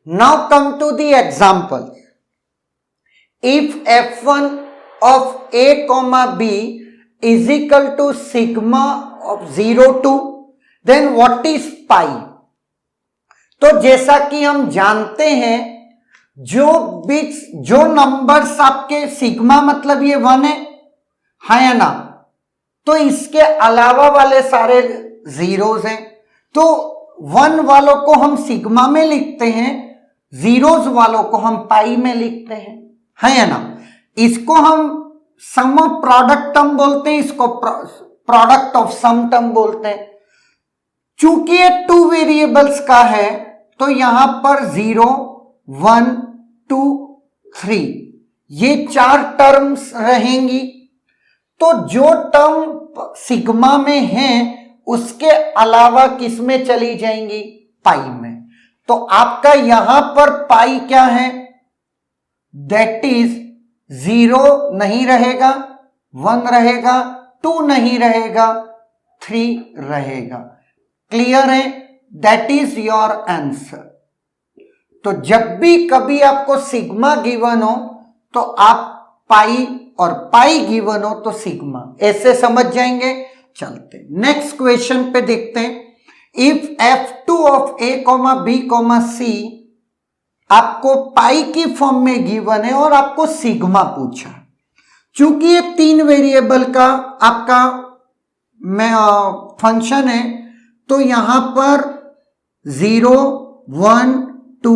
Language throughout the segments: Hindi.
Now come to the example. If f1 of a comma b is equal to sigma of 0 to, then what is pi? तो जैसा कि हम जानते हैं जो नंबर्स आपके सिग्मा मतलब ये 1 है या ना, तो इसके अलावा वाले सारे जीरोस हैं, तो 1 वालों को हम सिग्मा में लिखते हैं, जीरोस वालों को हम पाई में लिखते हैं, है या ना। इसको हम सम ऑफ प्रोडक्ट टर्म बोलते हैं, इसको प्रोडक्ट ऑफ सम टर्म बोलते हैं। चूंकि ये 2 वेरिएबल्स का है तो यहां पर 0, 1, 2, 3 ये 4 टर्म्स रहेंगी। तो जो टर्म सिग्मा में है उसके अलावा किस में चली जाएंगी? पाई में। तो आपका यहां पर पाई क्या है? दैट इज 0 नहीं रहेगा, 1 रहेगा, 2 नहीं रहेगा, 3 रहेगा। क्लियर है? That is your answer. तो जब भी कभी आपको सिग्मा गिवन हो तो आप पाई, और पाई गिवन हो तो सिग्मा, ऐसे समझ जाएंगे। चलते नेक्स्ट क्वेश्चन पे देखते हैं। If f2 of a, b, c आपको पाई की फॉर्म में गिवन है और आपको सिग्मा पूछा, चूंकि ये 3 वेरिएबल का आपका फंक्शन है तो यहां पर 0, 1, 2,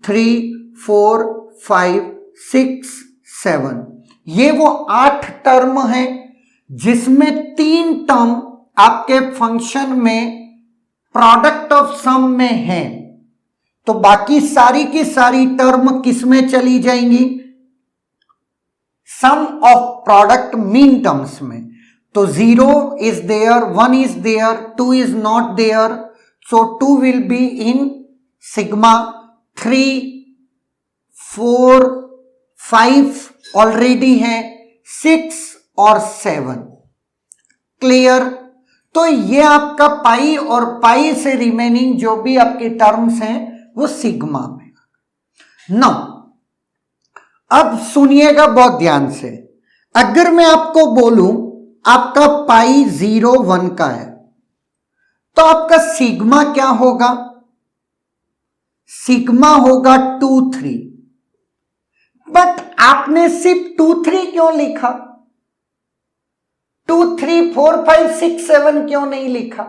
3, 4, 5, 6, 7 ये वो 8 टर्म है जिसमें 3 टर्म आपके फंक्शन में प्रोडक्ट ऑफ सम में है। तो बाकी सारी की सारी टर्म किस में चली जाएंगी? Sum of product mean terms में। तो 0 is there, 1 is there, 2 is not there, so 2 will be in sigma, 3, 4, 5 already है, 6 और 7। क्लियर? तो ये आपका पाई और पाई से रिमेनिंग जो भी आपकी टर्म्स हैं वो सिग्मा में। नाउ अब सुनिएगा बहुत ध्यान से। अगर मैं आपको बोलूं आपका पाई 0, 1 का है तो आपका सिग्मा क्या होगा? सिग्मा होगा 2, 3। बट आपने सिर्फ 2, 3 क्यों लिखा? 2, 3, 4, 5, 6, 7 क्यों नहीं लिखा?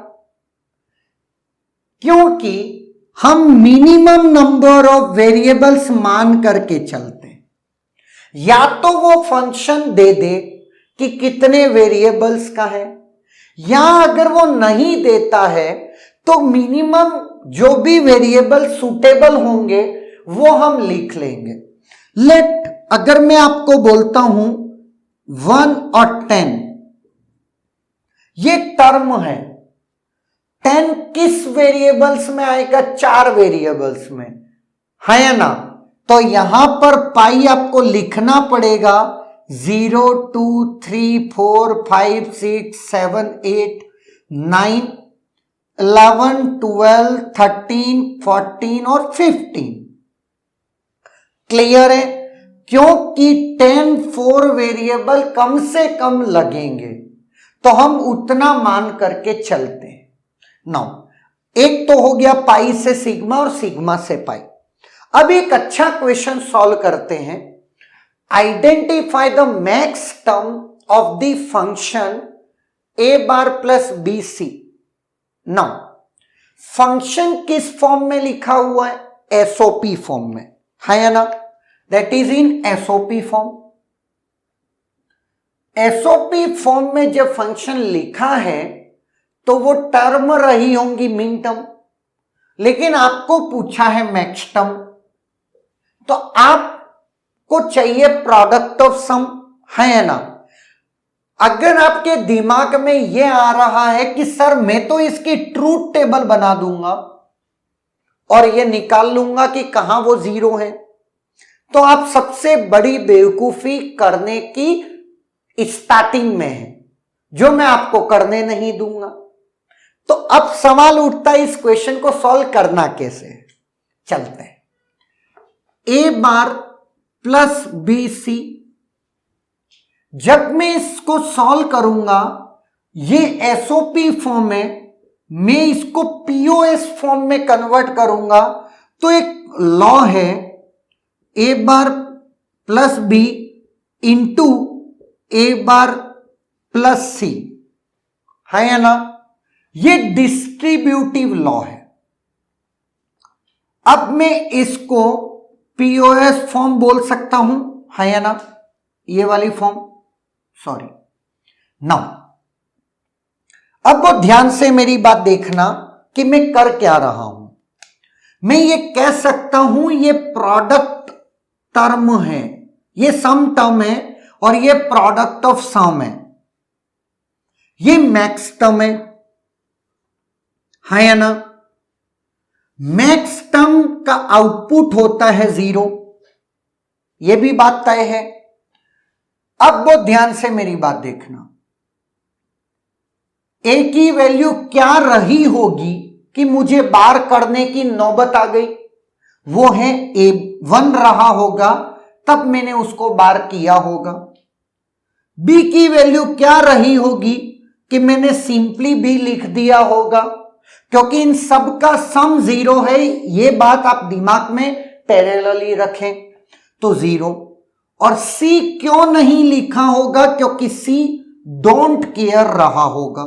क्योंकि हम मिनिमम नंबर ऑफ वेरिएबल्स मान करके चलते हैं। या तो वो फंक्शन दे दे कि कितने वेरिएबल्स का है, या अगर वो नहीं देता है तो मिनिमम जो भी वेरिएबल सुटेबल होंगे वो हम लिख लेंगे। अगर मैं आपको बोलता हूं 1 और 10 ये टर्म है, 10 किस वेरिएबल्स में आएगा? 4 वेरिएबल्स में, है या ना। तो यहां पर पाई आपको लिखना पड़ेगा 0, 2, 3, 4, 5, 6, 7, 8, 9, 11, 12, 13, 14 और 15। क्लियर है? क्योंकि 10 4 वेरिएबल कम से कम लगेंगे तो हम उतना मान करके चलते हैं। नाउ एक तो हो गया पाई से सिग्मा और सिग्मा से पाई। अब एक अच्छा क्वेश्चन सॉल्व करते हैं। Identify the max term of the function a bar plus B C. Now function किस फॉर्म में लिखा हुआ है? एसओपी फॉर्म में, है या ना। That is in SOP form. SOP form में जब फंक्शन लिखा है तो वो टर्म रही होंगी मिन टर्म, लेकिन आपको पूछा है मैक्स टर्म, तो आपको चाहिए प्रोडक्ट ऑफ सम, है या ना। अगर आपके दिमाग में यह आ रहा है कि सर मैं तो इसकी ट्रूथ टेबल बना दूंगा और ये निकाल लूंगा कि कहां वो 0 है, तो आप सबसे बड़ी बेवकूफी करने की स्टार्टिंग में है, जो मैं आपको करने नहीं दूंगा। तो अब सवाल उठता है इस क्वेश्चन को सॉल्व करना कैसे। चलते हैं। ए बार प्लस बी सी। जब मैं इसको सॉल्व करूंगा, ये एसओपी फॉर्म है, मैं इसको पीओएस फॉर्म में कन्वर्ट करूंगा, तो एक लॉ है ए बार प्लस बी इंटू ए बार प्लस सी, है या ना? ये डिस्ट्रीब्यूटिव लॉ है। अब मैं इसको पीओएस फॉर्म बोल सकता हूं, है या ना? ये वाली फॉर्म, सॉरी। नाउ अब वो ध्यान से मेरी बात देखना कि मैं कर क्या रहा हूं। मैं ये कह सकता हूं ये प्रोडक्ट टर्म है, ये सम टर्म है और ये प्रोडक्ट ऑफ सम है, ये मैक्स टर्म है या ना? मैक्स टर्म का आउटपुट होता है 0, ये भी बात तय है। अब वो ध्यान से मेरी बात देखना, ए की वैल्यू क्या रही होगी कि मुझे बार करने की नौबत आ गई? वो है ए 1 रहा होगा, तब मैंने उसको बार किया होगा। बी की वैल्यू क्या रही होगी कि मैंने सिंपली बी लिख दिया होगा, क्योंकि इन सब का सम 0 है। ये बात आप दिमाग में पैरेलली रखें, तो 0। और सी क्यों नहीं लिखा होगा? क्योंकि सी डोंट केयर रहा होगा।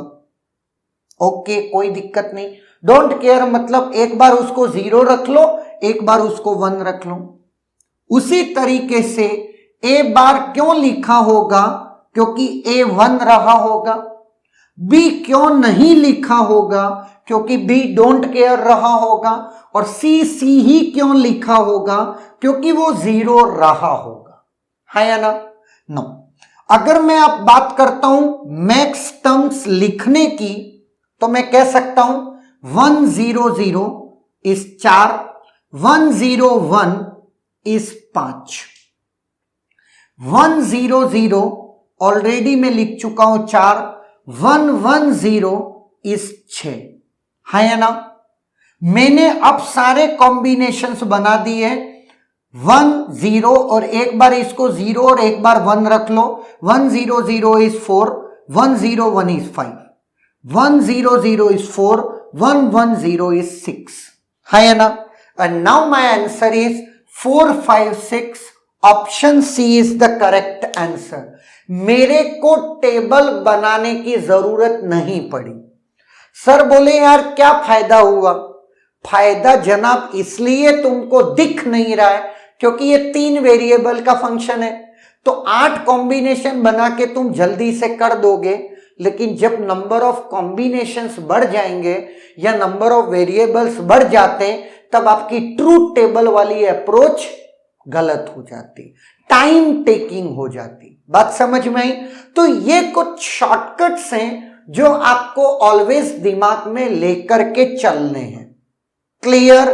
ओके, कोई दिक्कत नहीं। डोंट केयर मतलब एक बार उसको 0 रख लो, एक बार उसको 1 रख लो। उसी तरीके से ए बार क्यों लिखा होगा? क्योंकि ए 1 रहा होगा। बी क्यों नहीं लिखा होगा? क्योंकि बी डोंट केयर रहा होगा। और सी ही क्यों लिखा होगा? क्योंकि वो 0 रहा होगा, है या ना? नो। अगर मैं अब बात करता हूं मैक्स टर्म्स लिखने की, तो मैं कह सकता हूं 1 0 0 इस 4, 1 0 1 इस 5, 1 0 0 ऑलरेडी मैं लिख चुका हूं 4, 1 1 0 इस 6, है या ना? मैंने अब सारे कॉम्बिनेशंस बना दिए, 1 0 और एक बार इसको 0 और एक बार 1 रख लो, 1 0 0 इज 4, 1 0 1 इज 5, 1 0 0 is 4, 1 1 0 is 6, है या ना? And now my answer is 4 5 6. Option C is the correct answer. मेरे को टेबल बनाने की जरूरत नहीं पड़ी। सर बोले यार क्या फायदा हुआ? फायदा जनाब इसलिए तुमको दिख नहीं रहा है क्योंकि ये 3 वेरिएबल का फंक्शन है, तो 8 कॉम्बिनेशन बना के तुम जल्दी से कर दोगे, लेकिन जब नंबर ऑफ कॉम्बिनेशंस बढ़ जाएंगे या नंबर ऑफ वेरिएबल्स बढ़ जाते हैं, तब आपकी ट्रूथ टेबल वाली अप्रोच गलत हो जाती, टाइम टेकिंग हो जाती। बात समझ में आई? तो ये कुछ शॉर्टकट्स हैं जो आपको ऑलवेज दिमाग में लेकर के चलने हैं। क्लियर?